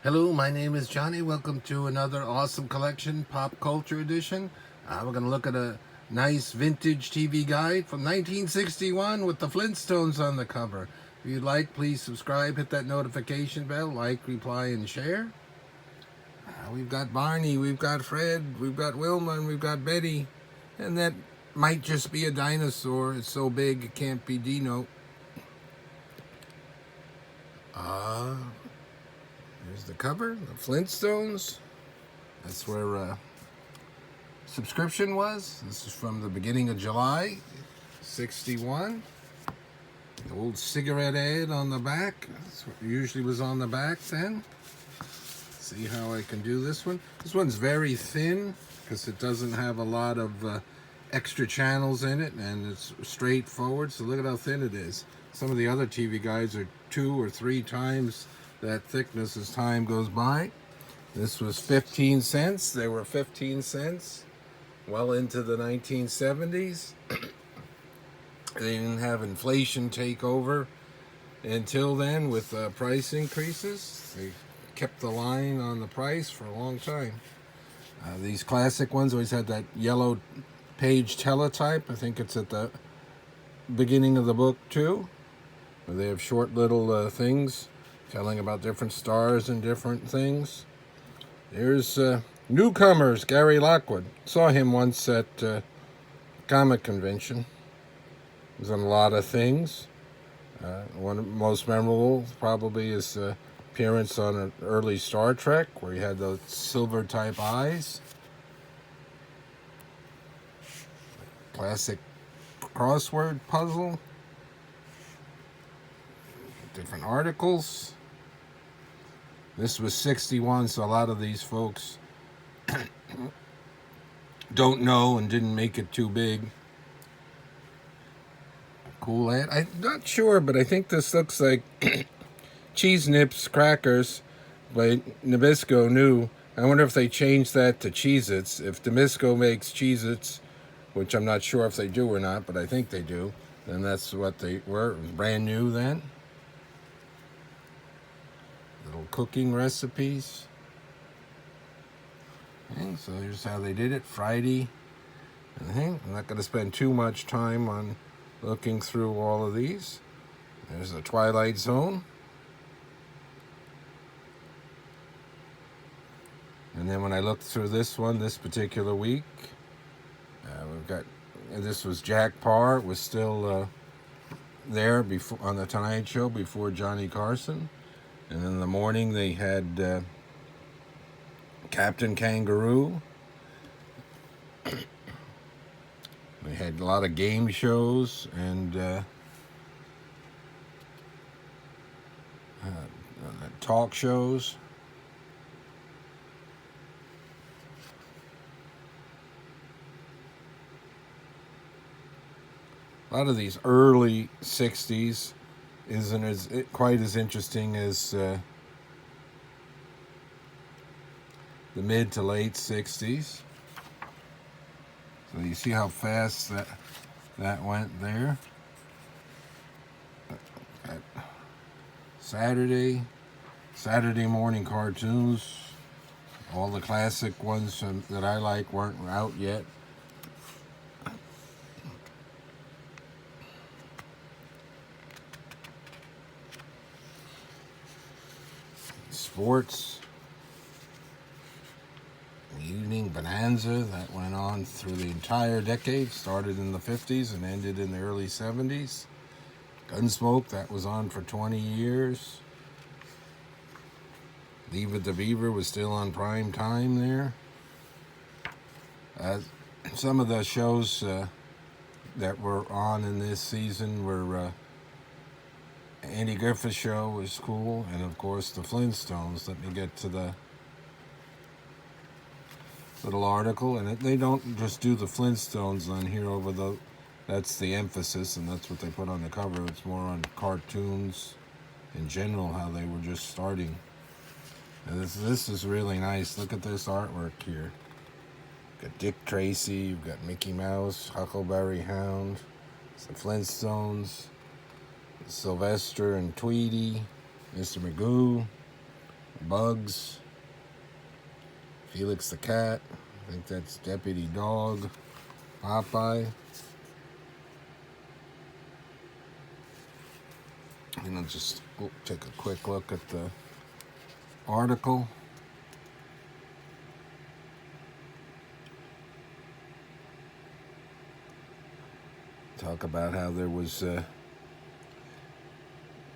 Hello, my name is Johnny. Welcome to another awesome collection, Pop Culture Edition. We're going to look at a nice vintage TV guide from 1961 with the Flintstones on the cover. If you'd like, please subscribe, hit that notification bell, like, reply, and share. We've got Barney, we've got Fred, we've got Wilma, and we've got Betty. And that might just be a dinosaur. It's so big it can't be Dino. Here's the cover, the Flintstones. That's where subscription was. This is from the beginning of July, 61. The old cigarette ad on the back. That's what usually was on the back then. See how I can do this one. This one's very thin because it doesn't have a lot of extra channels in it, and it's straightforward. So look at how thin it is. Some of the other TV guides are 2 or 3 times that thickness as time goes by. This was 15 cents. They were 15 cents well into the 1970s. They didn't have inflation take over until then with price increases. They kept the line on the price for a long time. These classic ones always had that yellow page teletype. I think it's at the beginning of the book too, where they have short little things telling about different stars and different things. There's newcomers, Gary Lockwood. Saw him once at comic convention. He was on a lot of things. One of the most memorable probably is appearance on an early Star Trek where he had those silver type eyes. Classic crossword puzzle. Different articles. This was 61, so a lot of these folks don't know and didn't make it too big. Cool ad. I'm not sure, but I think this looks like Cheese Nips Crackers by Nabisco New. I wonder if they changed that to Cheez-Its. If Nabisco makes Cheez-Its, which I'm not sure if they do or not, but I think they do, then that's what they were. It was brand new then. Little cooking recipes. And so here's how they did it. Friday. I'm not going to spend too much time on looking through all of these. There's the Twilight Zone. And then when I looked through this one, this particular week, we've got, and this was Jack Parr. It was still there before on the Tonight Show before Johnny Carson. And in the morning they had Captain Kangaroo. They had a lot of game shows and talk shows. A lot of these early 60s isn't quite as interesting as the mid to late 60s. So you see how fast that went there. Saturday morning cartoons. All the classic ones that I like weren't out yet. Sports. Evening Bonanza, that went on through the entire decade, started in the 50s and ended in the early 70s. Gunsmoke, that was on for 20 years. Leave It to Beaver was still on prime time there. Some of the shows that were on in this season were Andy Griffith Show was cool, and of course the Flintstones. Let me get to the little article, and they don't just do the Flintstones on here that's the emphasis, and that's what they put on the cover. It's more on cartoons in general, how they were just starting. And this is really nice. Look at this artwork here. You've got Dick Tracy, you've got Mickey Mouse, Huckleberry Hound, it's the Flintstones, Sylvester and Tweety, Mr. Magoo, Bugs, Felix the Cat, I think that's Deputy Dog, Popeye. And I'll just take a quick look at the article. Talk about how there was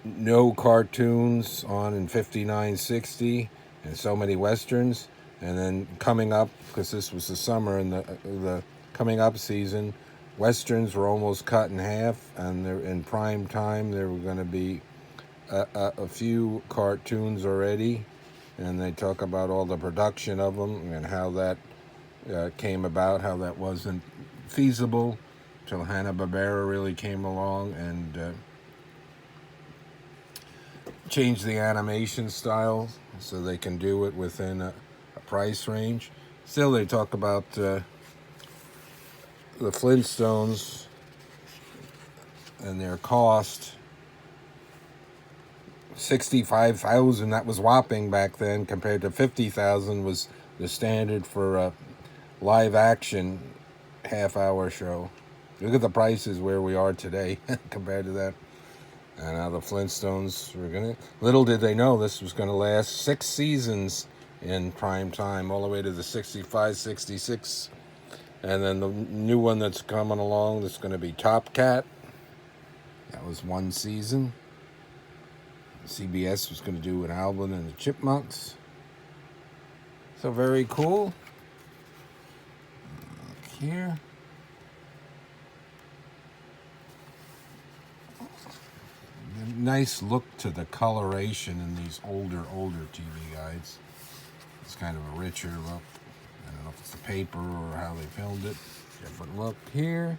no cartoons on in 59-60 and so many westerns, and then coming up, because this was the summer and the coming up season, westerns were almost cut in half, and they're in prime time. There were going to be a few cartoons already, and they talk about all the production of them and how that came about, how that wasn't feasible till Hanna-Barbera really came along and changed the animation style so they can do it within a price range. Still, they talk about the Flintstones and their cost. $65,000, that was whopping back then, compared to $50,000 was the standard for a live action half-hour show. Look at the prices where we are today compared to that. And now the Flintstones were gonna. Little did they know this was gonna last 6 seasons in prime time, all the way to the 65, 66, and then the new one that's coming along that's going to be Top Cat. That was 1 season. CBS was going to do an Alvin and the Chipmunks. So very cool. Look here. Nice look to the coloration in these older TV guides. It's kind of a richer look. I don't know if it's the paper or how they filmed it. Different look here.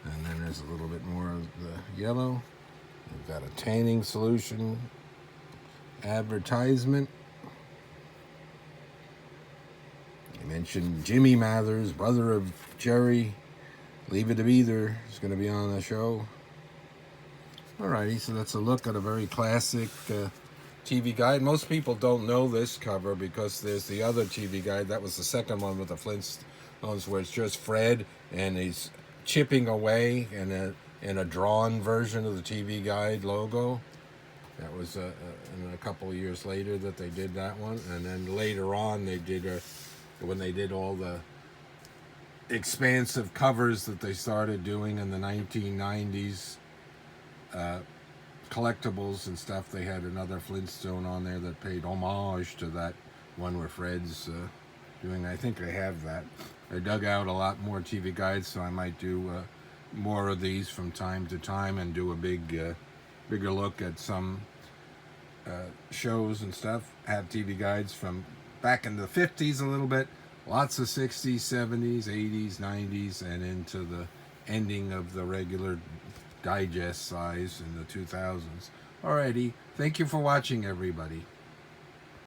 And then there's a little bit more of the yellow. We've got a tanning solution advertisement. I mentioned Jimmy Mathers, brother of Jerry. Leave It to Beather is going to be on the show. Alrighty, so that's a look at a very classic TV guide. Most people don't know this cover because there's the other TV guide. That was the second one with the Flintstones, where it's just Fred and he's chipping away in a drawn version of the TV guide logo. That was a couple of years later that they did that one, and then later on they did when they did all the expansive covers that they started doing in the 1990s, collectibles and stuff. They had another Flintstone on there that paid homage to that one where Fred's doing. I think I have that. I dug out a lot more TV guides, so I might do more of these from time to time and do a bigger look at some shows and stuff. Have TV guides from back in the 50s a little bit. Lots of 60s, 70s, 80s, 90s, and into the ending of the regular digest size in the 2000s. Alrighty, thank you for watching, everybody.